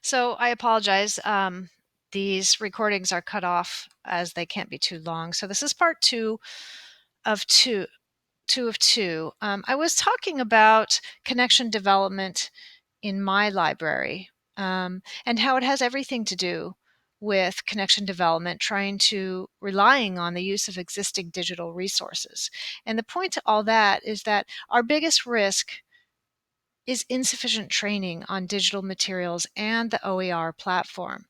So I apologize. These recordings are cut off as they can't be too long. So this is part of two, two of two. I was talking about connection development in my library and how it has everything to do with connection development, relying on the use of existing digital resources. And the point to all that is that our biggest risk is insufficient training on digital materials and the OER platform.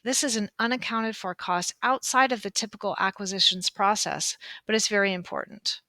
This is an unaccounted for cost outside of the typical acquisitions process, but it's very important.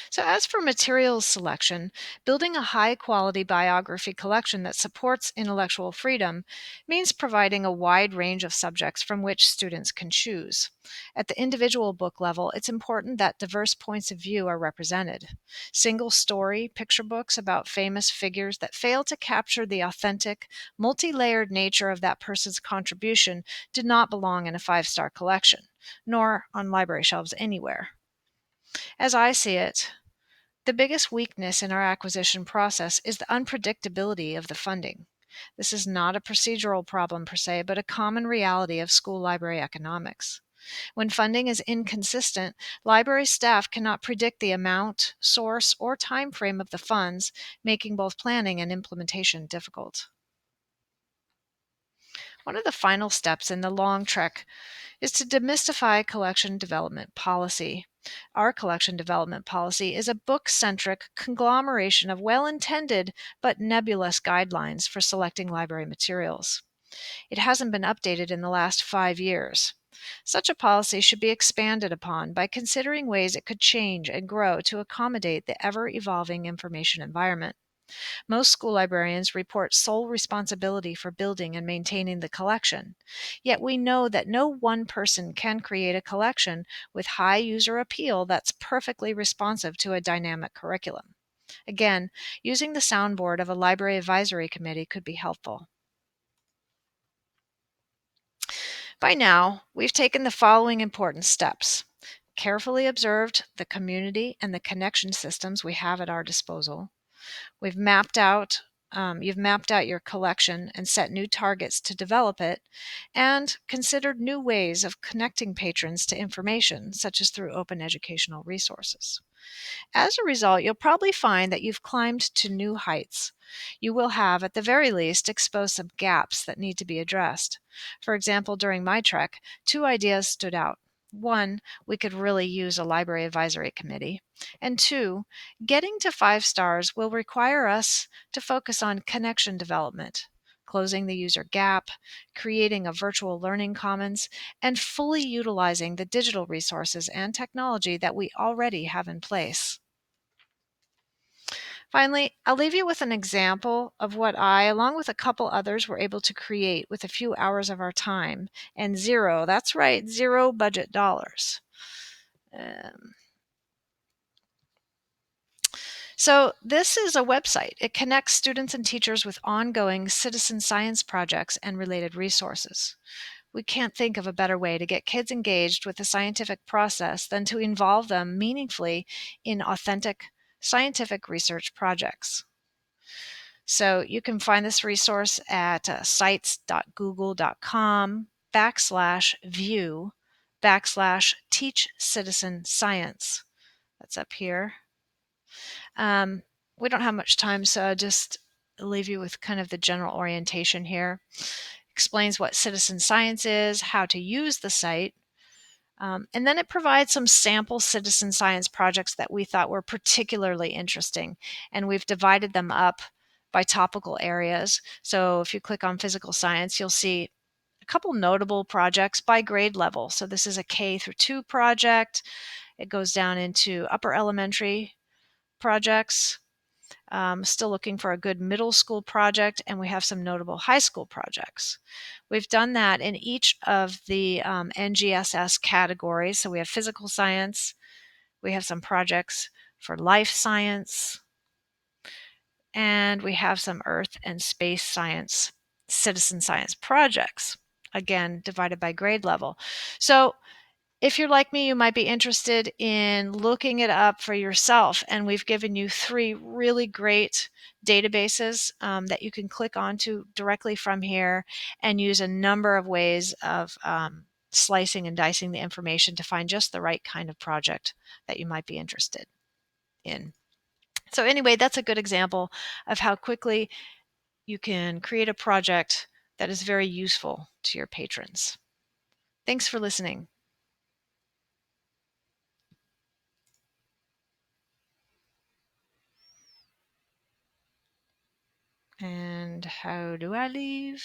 So, as for materials selection, building a high quality biography collection that supports intellectual freedom means providing a wide range of subjects from which students can choose. At the individual book level, it's important that diverse points of view are represented. Single story picture books about famous figures that fail to capture the authentic, multi layered nature of that person's contribution did not belong in a 5-star collection, nor on library shelves anywhere. As I see it, the biggest weakness in our acquisition process is the unpredictability of the funding. This is not a procedural problem per se, but a common reality of school library economics. When funding is inconsistent, library staff cannot predict the amount, source, or time frame of the funds, making both planning and implementation difficult. One of the final steps in the long trek is to demystify collection development policy. Our collection development policy is a book centric conglomeration of well intended but nebulous guidelines for selecting library materials. It hasn't been updated in the last 5 years. Such a policy should be expanded upon by considering ways it could change and grow to accommodate the ever evolving information environment. Most school librarians report sole responsibility for building and maintaining the collection. Yet we know that no one person can create a collection with high user appeal that's perfectly responsive to a dynamic curriculum. Again, using the soundboard of a library advisory committee could be helpful. By now, we've taken the following important steps. Carefully observed the community and the connection systems we have at our disposal. We've mapped out, you've mapped out your collection and set new targets to develop it, and considered new ways of connecting patrons to information, such as through open educational resources. As a result, you'll probably find that you've climbed to new heights. You will have, at the very least, exposed some gaps that need to be addressed. For example, during my trek, two ideas stood out. One, we could really use a library advisory committee. And two, getting to 5 stars will require us to focus on connection development, closing the user gap, creating a virtual learning commons, and fully utilizing the digital resources and technology that we already have in place. Finally, I'll leave you with an example of what I, along with a couple others, were able to create with a few hours of our time and zero, that's right, zero budget dollars. Um, so this is a website. It connects students and teachers with ongoing citizen science projects and related resources. We can't think of a better way to get kids engaged with the scientific process than to involve them meaningfully in authentic scientific research projects. So you can find this resource at sites.google.com/view/teach citizen science. That's up here. We don't have much time, so I'll just leave you with kind of the general orientation here. Explains what citizen science is, how to use the site, and then it provides some sample citizen science projects that we thought were particularly interesting, and we've divided them up by topical areas. So if you click on physical science, you'll see a couple notable projects by grade level. So this is a K through 2 project. It goes down into upper elementary projects. Still looking for a good middle school project, and we have some notable high school projects. We've done that in each of the NGSS categories. So we have physical science, we have some projects for life science, and we have some earth and space science, citizen science projects, again, divided by grade level. So If you're like me, you might be interested in looking it up for yourself, and we've given you 3 really great databases that you can click onto directly from here and use a number of ways of slicing and dicing the information to find just the right kind of project that you might be interested in. So anyway, that's a good example of how quickly you can create a project that is very useful to your patrons. Thanks for listening. And how do I leave?